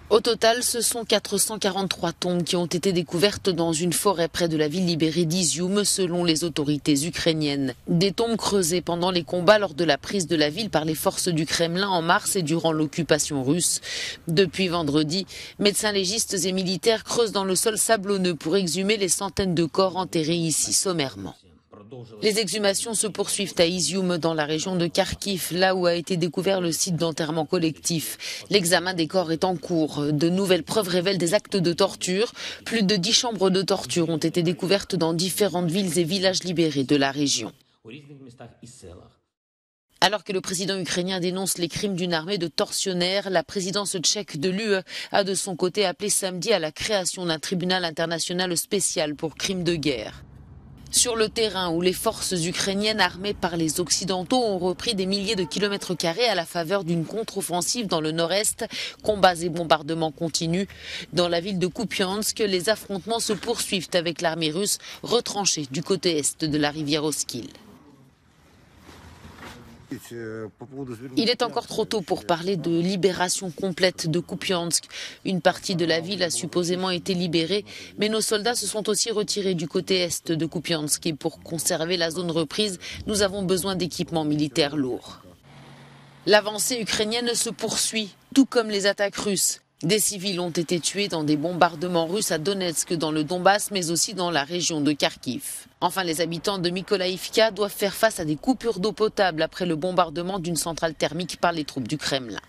Au total, ce sont 443 tombes qui ont été découvertes dans une forêt près de la ville libérée d'Izium, selon les autorités ukrainiennes. Des tombes creusées pendant les combats lors de la prise de la ville par les forces du Kremlin en mars et durant l'occupation russe. Depuis vendredi, médecins légistes et militaires creusent dans le sol sablonneux pour exhumer les centaines de corps enterrés ici sommairement. Les exhumations se poursuivent à Izium, dans la région de Kharkiv, là où a été découvert le site d'enterrement collectif. L'examen des corps est en cours. De nouvelles preuves révèlent des actes de torture. Plus de 10 chambres de torture ont été découvertes dans différentes villes et villages libérés de la région. Alors que le président ukrainien dénonce les crimes d'une armée de tortionnaires, la présidence tchèque de l'UE a de son côté appelé samedi à la création d'un tribunal international spécial pour crimes de guerre. Sur le terrain où les forces ukrainiennes armées par les Occidentaux ont repris des milliers de kilomètres carrés à la faveur d'une contre-offensive dans le nord-est, combats et bombardements continuent. Dans la ville de Kupiansk, les affrontements se poursuivent avec l'armée russe retranchée du côté est de la rivière Oskil. Il est encore trop tôt pour parler de libération complète de Kupiansk. Une partie de la ville a supposément été libérée, mais nos soldats se sont aussi retirés du côté est de Kupiansk. Et pour conserver la zone reprise, nous avons besoin d'équipements militaires lourds. L'avancée ukrainienne se poursuit, tout comme les attaques russes. Des civils ont été tués dans des bombardements russes à Donetsk, dans le Donbass, mais aussi dans la région de Kharkiv. Enfin, les habitants de Mykolaïvka doivent faire face à des coupures d'eau potable après le bombardement d'une centrale thermique par les troupes du Kremlin.